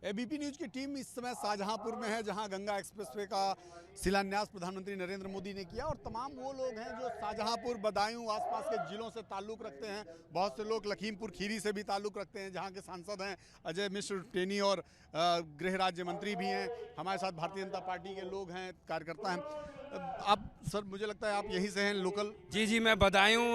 ABP news की team इस समय शाहजहांपुर में है, जहां गंगा एक्सप्रेसवे का शिलान्यास प्रधानमंत्री नरेंद्र मोदी ने किया। और तमाम वो लोग हैं जो शाहजहांपुर, बदायूं, आसपास के जिलों से ताल्लुक रखते हैं। बहुत से लोग लखीमपुर खीरी से भी ताल्लुक रखते हैं, जहां के सांसद हैं अजय मिश्र टेनी और गृह राज्य मंत्री भी हैं। हमारे साथ भारतीय जनता पार्टी के लोग हैं, कार्यकर्ता हैं। आप सर, मुझे लगता है आप यहीं से हैं, लोकल? जी, मैं बदायूं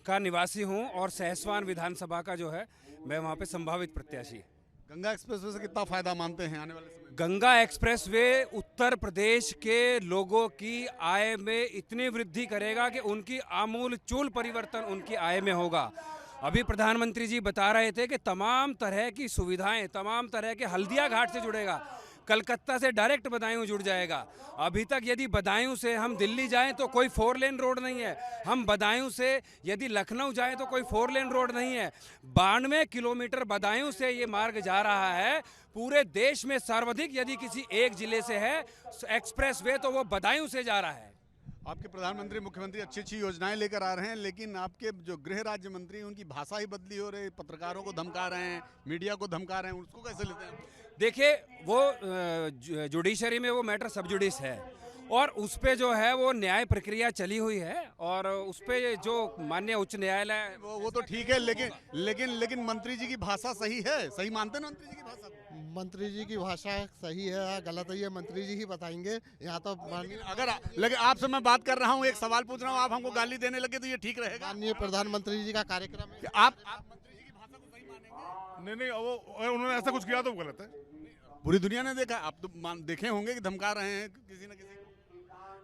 का निवासी हूं और सहसवान विधानसभा का जो है मैं वहां पे संभावित प्रत्याशी। गंगा एक्सप्रेसवे से कितना फायदा मानते हैं आने वाले समय में? गंगा एक्सप्रेसवे उत्तर प्रदेश के लोगों की आय में इतनी वृद्धि करेगा कि उनकी आमूल चूल परिवर्तन उनकी आय में होगा। अभी प्रधानमंत्री जी बता रहे थे कि तमाम तरह की सुविधाएं, तमाम तरह के हल्दिया घाट से जुड़ेगा, कलकत्ता से डायरेक्ट बदायूं जुड़ जाएगा। अभी तक यदि बदायूं से हम दिल्ली जाएं तो कोई 4 लेन रोड नहीं है, हम बदायूं से यदि लखनऊ जाएं तो कोई 4 लेन रोड नहीं है। 92 किलोमीटर बदायूं से ये मार्ग जा रहा है। पूरे देश में सर्वाधिक यदि किसी एक जिले से है एक्सप्रेस वे तो वो बदायूं से जा रहा है। आपके प्रधानमंत्री, मुख्यमंत्री अच्छी अच्छी योजनाएं लेकर आ रहे हैं, लेकिन आपके जो गृह राज्य मंत्री हैं उनकी भाषा ही बदली हो रही है। पत्रकारों को धमका रहे हैं, मीडिया को धमका रहे हैं, उसको कैसे लेते हैं? देखिए, वो जुडिशरी में वो मैटर सब जुडिस है और उस पे जो है वो न्याय प्रक्रिया चली हुई है और उस पे जो माननीय उच्च न्यायालय वो तो ठीक है, लेकिन मंत्री जी की भाषा सही है? सही मानते हैं मंत्री जी की भाषा? मंत्री जी की भाषा सही है या गलत है ये मंत्री जी ही बताएंगे। यहाँ तो लेकिन आपसे मैं बात कर रहा हूँ, एक सवाल पूछ रहा हूँ, आप हमको गाली देने लगे तो ये ठीक रहेगा? माननीय प्रधानमंत्री जी का कार्यक्रम है। आप मंत्री जी की भाषा को सही मानेंगे? नहीं, वो उन्होंने ऐसा कुछ किया तो गलत है। पूरी दुनिया ने देखा, आप तो देखे होंगे कि धमका रहे हैं किसी न किसी को।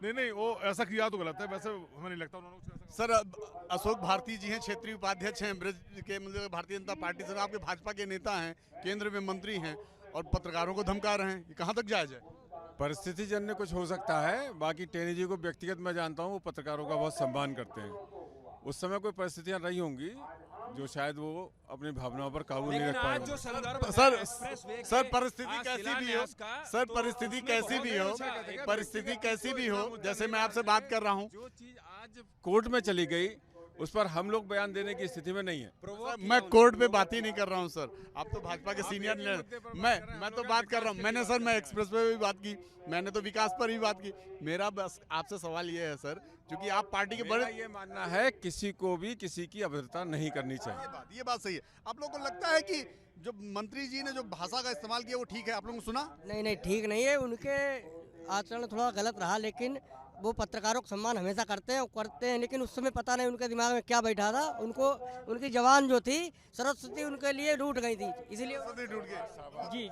नहीं, वो ऐसा किया तो गलत है। वैसे हमें नहीं लगता उन्होंने कुछ ऐसा। सर, अशोक भारती जी हैं, क्षेत्रीय उपाध्यक्ष हैं ब्रज के, मतलब भारतीय जनता पार्टी से। आपके भाजपा के नेता हैं, केंद्र में मंत्री हैं और पत्रकारों को धमका रहे हैं, ये कहाँ तक जायज है? परिस्थिति जन्य कुछ हो सकता है। बाकी टेनी जी को व्यक्तिगत मैं जानता हूँ, वो पत्रकारों का बहुत सम्मान करते हैं। उस समय कोई परिस्थितियां रही होंगी जो शायद वो अपनी भावनाओं पर काबू नहीं रख पाए। सर, परिस्थिति कैसी भी हो, सर परिस्थिति कैसी भी हो, परिस्थिति कैसी भी हो, जैसे मैं आपसे बात कर रहा हूँ, जो चीज आज कोर्ट में चली गई उस पर हम लोग बयान देने की स्थिति में नहीं है। मैं कोर्ट पे बात ही नहीं कर रहा हूँ सर, आप तो भाजपा के सीनियर लीडर। मैं तो बात कर रहा हूँ, मैंने सर, मैं एक्सप्रेस पे भी बात की, मैंने तो विकास पर भी बात की। मेरा बस आपसे सवाल ये है सर, क्योंकि आप पार्टी के बड़े, ये मानना है किसी को भी किसी की अभद्रता नहीं करनी चाहिए। ये बात सही है। आप लोगों को लगता है कि जो मंत्री जी ने जो भाषा का इस्तेमाल किया वो ठीक है? आप लोगों ने सुना? नहीं, ठीक नहीं है। उनके आचरण थोड़ा गलत रहा, लेकिन वो पत्रकारों का सम्मान हमेशा करते हैं, लेकिन उस समय पता नहीं उनके दिमाग में क्या बैठा था। उनको उनकी जवान जो थी सरस्वती उनके लिए रूठ गई थी, इसलिए टूट गए। जी।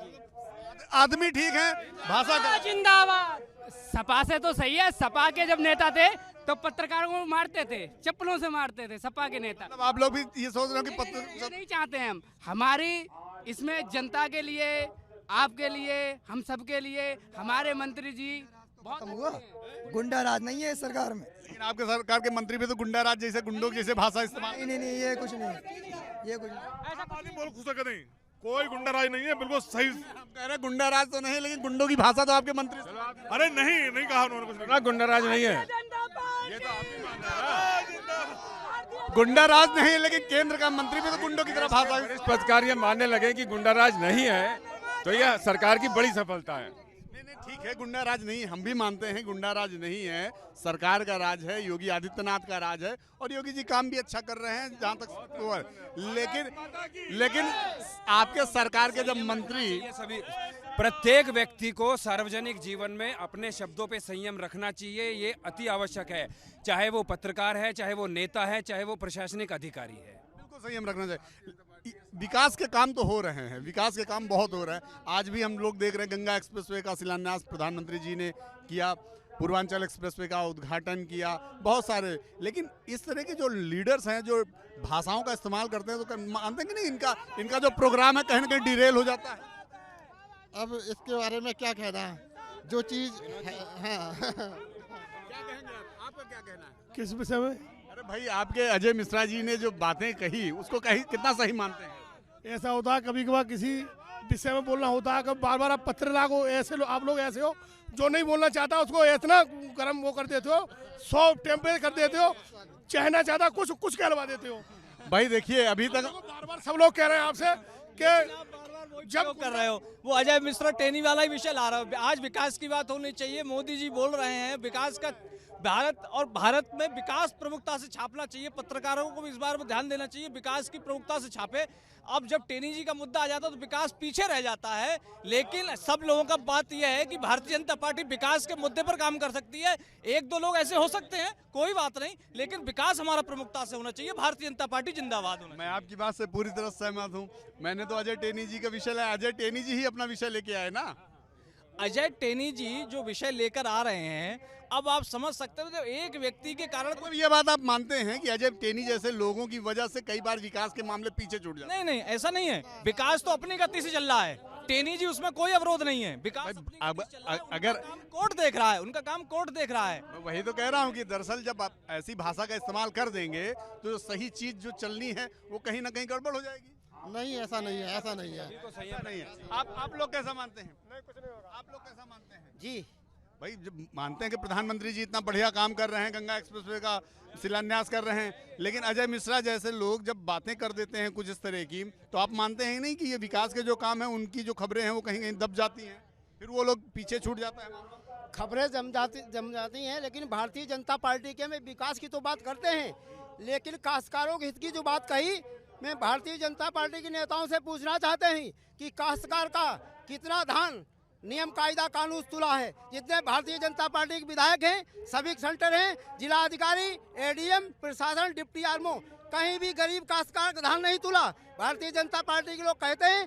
आदमी ठीक है, भाषा का जिंदाबाद। सपा से तो सही है, सपा के जब नेता थे तो पत्रकारों को मारते थे, चप्पलों से मारते थे सपा के नेता। मतलब आप लोग भी ये सोच रहे हो कि ये नहीं चाहते हैं हम। हमारी इसमें जनता के लिए, आपके लिए, हम सबके लिए हमारे मंत्री जी बहुत गुंडा राज नहीं है इस सरकार में। लेकिन आपके सरकार के मंत्री भी तो गुंडा राज जैसे, गुंडों की जैसे भाषा इस्तेमाल। नहीं, ये कुछ नहीं, ये कुछ नहीं। ऐसा बोल खुश नहीं, कोई गुंडा राज नहीं है, बिल्कुल सही। हम कह रहे गुंडा राज तो नहीं, लेकिन गुंडों की भाषा तो आपके मंत्री। अरे नहीं कहा उन्होंने कुछ ना, गुंडा राज नहीं है। ये तो आप ही मान रहे हैं। गुंडा राज नहीं, लेकिन केंद्र का मंत्री भी तो गुंडों की तरह भाषा। पत्रकार ये मानने लगे कि गुंडा राज नहीं है तो यह सरकार की बड़ी सफलता है। ठीक है, गुंडा राज नहीं, हम भी मानते हैं गुंडा राज नहीं है, सरकार का राज है, योगी आदित्यनाथ का राज है और योगी जी काम भी अच्छा कर रहे हैं जहां तक वो है। लेकिन आपके सरकार के जब मंत्री, सभी प्रत्येक व्यक्ति को सार्वजनिक जीवन में अपने शब्दों पे संयम रखना चाहिए, ये अति आवश्यक है। चाहे वो पत्रकार है, चाहे वो नेता है, चाहे वो प्रशासनिक अधिकारी है, बिल्कुल संयम रखना चाहिए। विकास के काम तो हो रहे हैं, विकास के काम बहुत हो रहे हैं। आज भी हम लोग देख रहे हैं गंगा एक्सप्रेसवे का शिलान्यास प्रधानमंत्री जी ने किया, पूर्वांचल एक्सप्रेसवे का उद्घाटन किया, बहुत सारे। लेकिन इस तरह के जो लीडर्स हैं जो भाषाओं का इस्तेमाल करते हैं, तो मानते हैं कि नहीं इनका जो प्रोग्राम है कहीं ना कहीं डिरेल हो जाता है। अब इसके बारे में क्या कहना है, जो चीज क्या कहेंगे आपका क्या कहना है किस विषय में? अरे भाई, आपके अजय मिश्रा जी ने जो बातें कही उसको कितना सही मानते हैं? ऐसा होता है कभी कभार किसी विषय में बोलना होता है, कभी बार बार आप पत्र लागो, ऐसे आप लोग ऐसे हो जो नहीं बोलना चाहता उसको इतना गर्म वो कर देते हो, 100 टेम्परेचर कर देते हो, चाहना चाहता कुछ कहलवा देते हो। भाई देखिए, अभी तक बार बार सब लोग कह रहे हैं आपसे कि जब कर रहे हो, वो अजय मिश्रा टेनी वाला ही विषय ला रहे हो। आज विकास की बात होनी चाहिए। मोदी जी बोल रहे हैं विकास का, भारत में विकास प्रमुखता से छापना चाहिए। पत्रकारों को भी इस बार में ध्यान देना चाहिए, विकास की प्रमुखता से छापे। अब जब टेनी जी का मुद्दा आ जाता है तो विकास पीछे रह जाता है। लेकिन सब लोगों का बात यह है कि भारतीय जनता पार्टी विकास के मुद्दे पर काम कर सकती है। एक दो लोग ऐसे हो सकते हैं, कोई बात नहीं, लेकिन विकास हमारा प्रमुखता से होना चाहिए। भारतीय जनता पार्टी जिंदाबाद होना चाहिए। मैं आपकी बात से पूरी तरह सहमत हूँ। मैंने तो अजय टेनी जी का विषय लाया, अजय टेनी जी ही अपना विषय लेके आए ना। अजय टेनी जी जो विषय लेकर आ रहे हैं, अब आप समझ सकते हो, एक व्यक्ति के कारण मतलब ये बात आप मानते हैं कि अजय टेनी जैसे लोगों की वजह से कई बार विकास के मामले पीछे छूट जाते हैं? नहीं, ऐसा नहीं है। विकास तो अपनी गति से चल रहा है। टेनी जी उसमें कोई अवरोध नहीं है। विकास अपनी गति से चल रहा है। अगर कोर्ट देख रहा है, उनका काम कोर्ट देख रहा है। मैं वही तो कह रहा हूँ कि दरअसल जब आप ऐसी भाषा का इस्तेमाल कर देंगे तो जो सही चीज जो चलनी है वो कहीं ना कहीं गड़बड़ हो जाएगी। नहीं, ऐसा नहीं है, ऐसा नहीं है। नहीं है। आप लोग कैसा मानते हैं? आप लोग कैसा मानते हैं? जी भाई जब मानते हैं कि प्रधानमंत्री जी इतना बढ़िया काम कर रहे हैं, गंगा एक्सप्रेसवे का शिलान्यास कर रहे हैं, लेकिन अजय मिश्रा जैसे लोग जब बातें कर देते हैं कुछ इस तरह की, तो आप मानते हैं नहीं कि ये विकास के जो काम है उनकी जो खबरें हैं वो कहीं कहीं दब जाती हैं, फिर वो लोग पीछे छूट जाता है? खबरें जम जाती हैं, लेकिन भारतीय जनता पार्टी के में विकास की तो बात करते हैं, लेकिन काश्तकारों के हित की जो बात कही, मैं भारतीय जनता पार्टी के नेताओं से पूछना चाहते हैं कि काश्तकार का कितना धान नियम कायदा कानून तुला है। जितने भारतीय जनता पार्टी के विधायक हैं, सभी सेंटर हैं, जिला अधिकारी, एडीएम, प्रशासन, डिप्टी आरमो, कहीं भी गरीब काश्तकार का धान नहीं तुला। भारतीय जनता पार्टी के लोग कहते हैं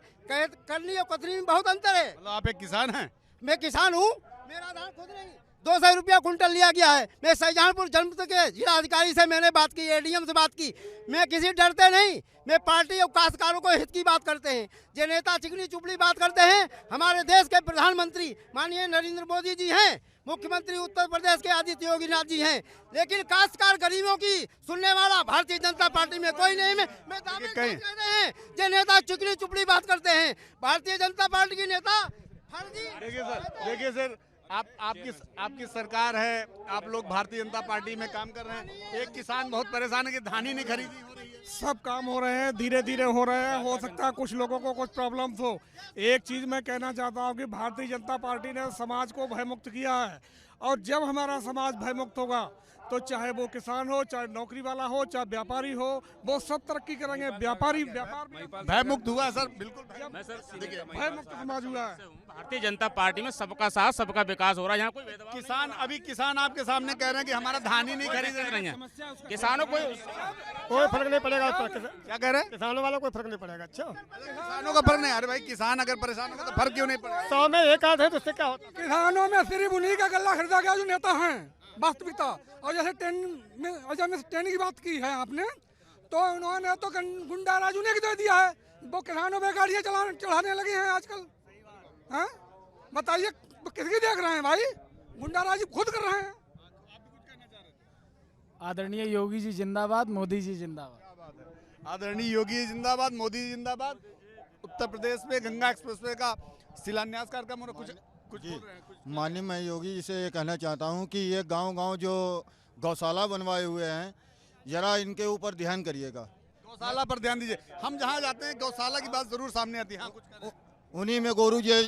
करनी और कथनी में बहुत अंतर है। मतलब आप एक किसान हैं? मैं किसान हूँ, मेरा धान खुद नहीं, 200 रुपया कुंटल लिया गया है। मैं शाहजहांपुर जनपद के जिला अधिकारी से मैंने बात की, एडीएम से बात की। मैं किसी डरते नहीं, मैं पार्टी और काश्तकारों को हित की बात करते हैं। जो नेता चिकनी चुपड़ी बात करते हैं, हमारे देश के प्रधानमंत्री माननीय नरेंद्र मोदी जी हैं, मुख्यमंत्री उत्तर प्रदेश के आदित्य योगीनाथ जी हैं, लेकिन काश्तकार गरीबों की सुनने वाला भारतीय जनता पार्टी में कोई नहीं। मैं दावे कह रहे हैं जो नेता चिकनी चुपड़ी बात करते हैं, भारतीय जनता पार्टी के नेता फर्जी। देखिए सर, आपकी सरकार है, आप लोग भारतीय जनता पार्टी में काम कर रहे हैं, एक किसान बहुत परेशान है कि धान ही नहीं खरीदी हो रही है। सब काम हो रहे हैं, धीरे धीरे हो रहे हैं। हो सकता है कुछ लोगों को कुछ प्रॉब्लम्स हो। एक चीज़ मैं कहना चाहता हूँ कि भारतीय जनता पार्टी ने समाज को भयमुक्त किया है, और जब हमारा समाज भयमुक्त होगा तो चाहे वो किसान हो, चाहे नौकरी वाला हो, चाहे व्यापारी हो, वो सब तरक्की करेंगे। व्यापार भयमुक्त हुआ है सर, बिल्कुल भयमुक्त समाज हुआ है। भारतीय जनता पार्टी में सबका साथ सबका विकास हो रहा है। यहाँ कोई भेदभाव किसान आपके सामने कह रहे हैं कि हमारा धान ही नहीं खरीद नहीं है। किसानों को कोई फर्क नहीं पड़ेगा। क्या कह रहे हैं? किसानों वाला कोई फर्क नहीं पड़ेगा। अच्छा, किसानों का फर्क नहीं? अरे भाई किसान अगर परेशान होगा तो फर्क क्यों नहीं पड़ेगा? 100 में एक आध है तो उससे क्या होता? किसानों में सिर्फ उन्हीं का गला खरीदा गया जो नेता हैं, वास्तविकता। और जैसे टेनी की बात की है आपने, तो उन्होंने तो गुंडा राजू ने दे दिया है। वो किसानों पे गाड़ियाँ चढ़ाने लगे हैं आजकल। हाँ बताइए किसकी देख रहे हैं भाई? गुंडा राजू खुद कर रहे हैं। आदरणीय योगी जी जिंदाबाद, मोदी जी जिंदाबाद। आदरणीय योगी जी जिंदाबाद, मोदी जी जिंदाबाद। उत्तर प्रदेश में गंगा एक्सप्रेसवे का शिलान्यास कार्यक्रम हो कुछ माननीय मैं योगी जी से ये कहना चाहता हूँ कि ये गांव-गांव जो गौशाला बनवाए हुए हैं, जरा इनके ऊपर ध्यान करिएगा। गौशाला पर ध्यान दीजिए। हम जहाँ जाते हैं गौशाला की बात जरूर सामने आती है। हाँ, कुछ उन्हीं में गोरू जो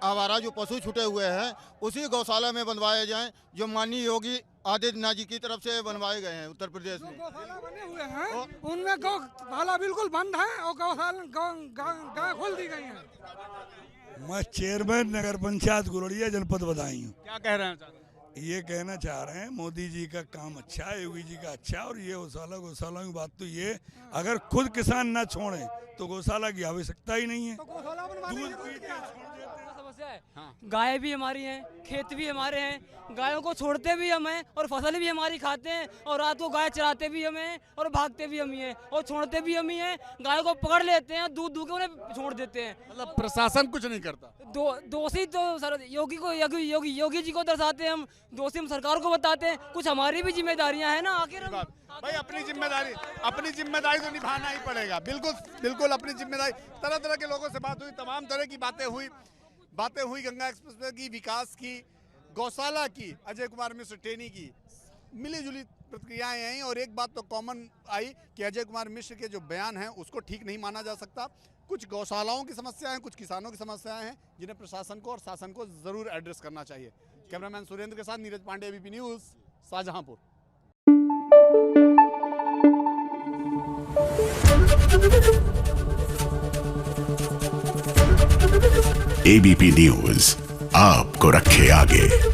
आवारा जो पशु छूटे हुए हैं, उसी गौशाला में बनवाए जाएं, जो माननीय योगी आदित्यनाथ जी की तरफ से बनवाए गए हैं उत्तर प्रदेश में। गौशाला बने हुए हैं, उनमें गौशाला बिल्कुल बंद है और गौशाला खोल दी गई है। मैं चेयरमैन नगर पंचायत गुरड़िया जनपद बदायूं हूँ। क्या कह रहे हैं? ये कहना चाह रहे हैं मोदी जी का काम अच्छा है, योगी जी का अच्छा है, और ये गौशाला की बात तो ये, अगर खुद किसान ना छोड़े तो गौशाला की आवश्यकता ही नहीं है। दूध पी के समस्या है। गाय भी हमारी हैं, खेत भी हमारे हैं, गायों को छोड़ते भी हम हैं और फसल भी हमारी खाते हैं, और रात को गाय चराते भी हम हैं और भागते भी हम ही हैं और छोड़ते भी हम ही हैं। गाय को पकड़ लेते हैं, दूध दूध के उन्हें छोड़ देते हैं। मतलब प्रशासन कुछ नहीं करता। दोषी तो सर योगी जी को दर्शाते हैं हम, दोषी हम सरकार को बताते हैं। कुछ हमारी भी जिम्मेदारियां हैं ना। आखिर भाई अपनी जिम्मेदारी तो निभाना ही पड़ेगा। बिल्कुल अपनी जिम्मेदारी। तरह तरह के लोगों से बात हुई, तमाम तरह की बातें हुई गंगा एक्सप्रेसवे की, विकास की, गौशाला की, अजय कुमार मिश्र टेनी की, मिली जुली प्रतिक्रियाएं आई और एक बात तो कॉमन आई कि अजय कुमार मिश्र के जो बयान हैं उसको ठीक नहीं माना जा सकता। कुछ गौशालाओं की समस्याएं हैं, कुछ किसानों की समस्याएं हैं जिन्हें प्रशासन को और शासन को जरूर एड्रेस करना चाहिए। कैमरामैन सुरेंद्र के साथ Neeraj Pandey, ABP news, Shahjahanpur. ABP news आपको रखे आगे।